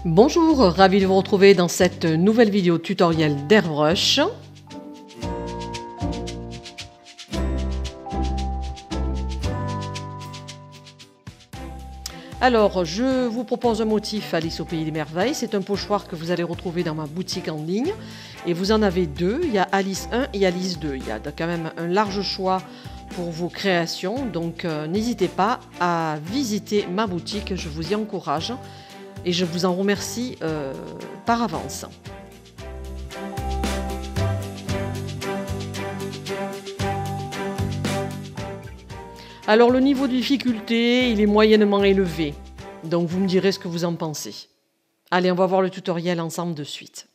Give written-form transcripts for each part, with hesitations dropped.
Bonjour, ravi de vous retrouver dans cette nouvelle vidéo tutoriel d'Airbrush. Alors, je vous propose un motif Alice au pays des merveilles. C'est un pochoir que vous allez retrouver dans ma boutique en ligne. Et vous en avez deux, il y a Alice 1 et Alice 2. Il y a quand même un large choix pour vos créations. Donc, n'hésitez pas à visiter ma boutique, je vous y encourage. Et je vous en remercie par avance. Alors le niveau de difficulté, il est moyennement élevé. Donc vous me direz ce que vous en pensez. Allez, on va voir le tutoriel ensemble de suite.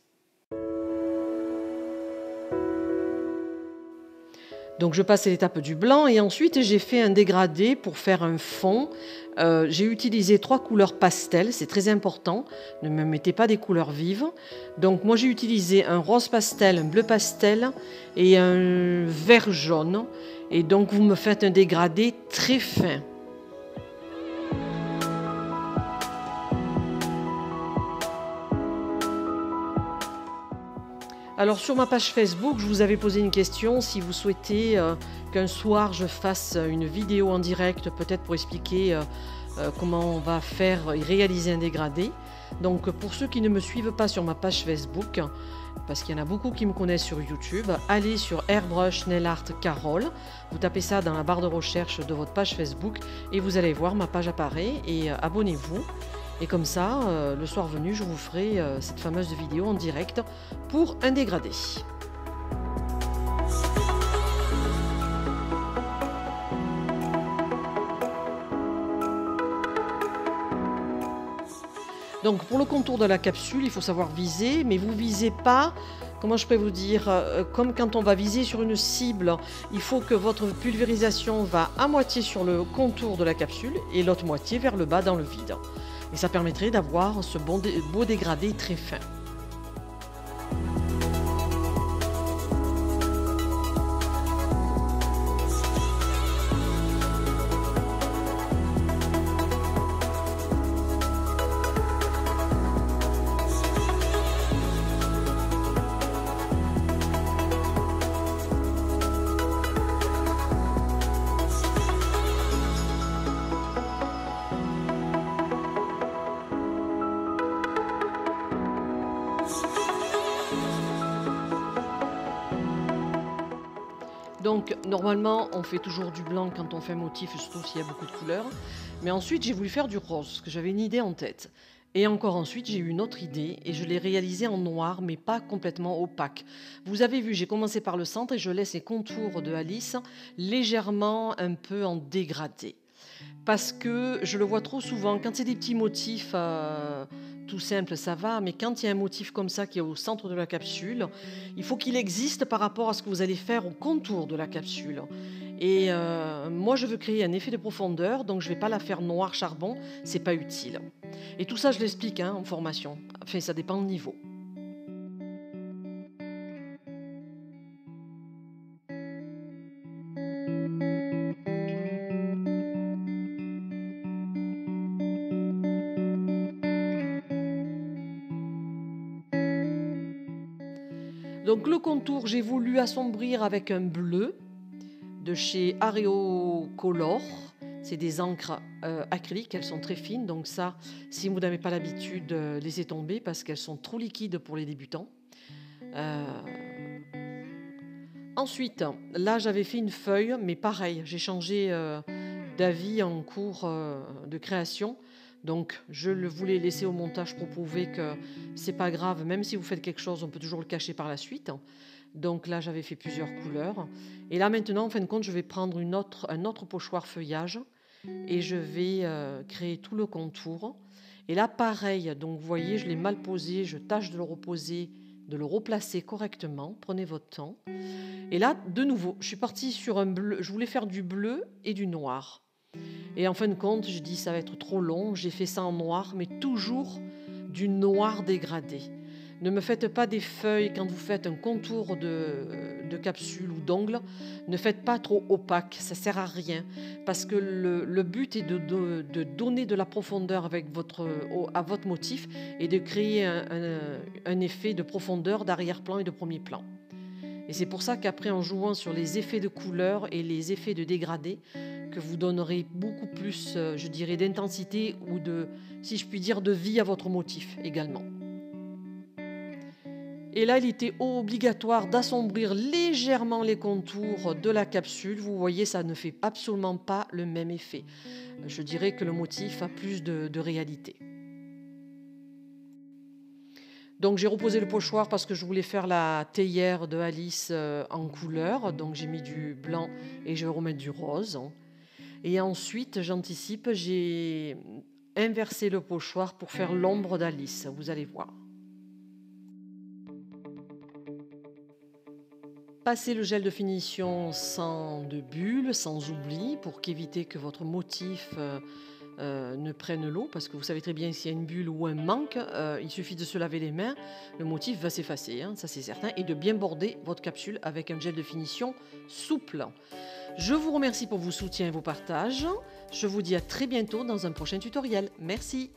Donc je passe l'étape du blanc et ensuite j'ai fait un dégradé pour faire un fond. J'ai utilisé 3 couleurs pastel, c'est très important, ne me mettez pas des couleurs vives. Donc moi j'ai utilisé un rose pastel, un bleu pastel et un vert jaune. Et donc vous me faites un dégradé très fin. Alors sur ma page Facebook, je vous avais posé une question si vous souhaitez qu'un soir je fasse une vidéo en direct, peut-être pour expliquer comment on va faire et réaliser un dégradé. Donc pour ceux qui ne me suivent pas sur ma page Facebook, parce qu'il y en a beaucoup qui me connaissent sur YouTube, allez sur Airbrush Nail Art Carole, vous tapez ça dans la barre de recherche de votre page Facebook et vous allez voir, ma page apparaît et abonnez-vous. Et comme ça, le soir venu, je vous ferai cette fameuse vidéo en direct pour un dégradé. Donc pour le contour de la capsule, il faut savoir viser, mais vous ne visez pas, comment je peux vous dire, comme quand on va viser sur une cible, il faut que votre pulvérisation va à moitié sur le contour de la capsule et l'autre moitié vers le bas dans le vide. Et ça permettrait d'avoir ce beau dégradé très fin. Donc normalement on fait toujours du blanc quand on fait un motif, surtout s'il y a beaucoup de couleurs. Mais ensuite j'ai voulu faire du rose, parce que j'avais une idée en tête. Et encore ensuite j'ai eu une autre idée et je l'ai réalisée en noir mais pas complètement opaque. Vous avez vu, j'ai commencé par le centre et je laisse les contours de Alice légèrement un peu en dégradé. Parce que je le vois trop souvent, quand c'est des petits motifs tout simples, ça va, mais quand il y a un motif comme ça qui est au centre de la capsule, il faut qu'il existe par rapport à ce que vous allez faire au contour de la capsule. Et moi, je veux créer un effet de profondeur, donc je ne vais pas la faire noir charbon, c'est pas utile. Et tout ça, je l'explique en formation. Enfin, ça dépend du niveau. Donc le contour, j'ai voulu assombrir avec un bleu de chez Areo Color. C'est des encres acryliques, elles sont très fines. Donc ça, si vous n'avez pas l'habitude, laissez tomber parce qu'elles sont trop liquides pour les débutants. Ensuite, là j'avais fait une feuille, mais pareil, j'ai changé d'avis en cours de création. Donc je le voulais laisser au montage pour prouver que c'est pas grave, même si vous faites quelque chose, on peut toujours le cacher par la suite. Donc là j'avais fait plusieurs couleurs. Et là maintenant, en fin de compte, je vais prendre un autre pochoir feuillage et je vais créer tout le contour. Et là pareil, donc vous voyez, je l'ai mal posé, je tâche de le reposer, de le replacer correctement. Prenez votre temps. Et là, de nouveau, je suis partie sur un bleu, je voulais faire du bleu et du noir. Et en fin de compte, je dis ça va être trop long, j'ai fait ça en noir, mais toujours du noir dégradé. Ne me faites pas des feuilles quand vous faites un contour de capsule ou d'ongle. Ne faites pas trop opaque, ça sert à rien. Parce que le but est de donner de la profondeur à votre motif et de créer un effet de profondeur d'arrière-plan et de premier plan. Et c'est pour ça qu'après, en jouant sur les effets de couleur et les effets de dégradé, que vous donnerez beaucoup plus, je dirais, d'intensité ou si je puis dire, de vie à votre motif également. Et là, il était obligatoire d'assombrir légèrement les contours de la capsule. Vous voyez, ça ne fait absolument pas le même effet. Je dirais que le motif a plus de réalité. Donc j'ai reposé le pochoir parce que je voulais faire la théière de Alice en couleur. Donc j'ai mis du blanc et je vais remettre du rose. Et ensuite, j'anticipe, j'ai inversé le pochoir pour faire l'ombre d'Alice. Vous allez voir. Passez le gel de finition sans de bulles, sans oubli, pour qu'éviter que votre motif ne prenne l'eau, parce que vous savez très bien s'il y a une bulle ou un manque, il suffit de se laver les mains, le motif va s'effacer, hein, ça c'est certain, et de bien border votre capsule avec un gel de finition souple. Je vous remercie pour vos soutiens et vos partages. Je vous dis à très bientôt dans un prochain tutoriel. Merci.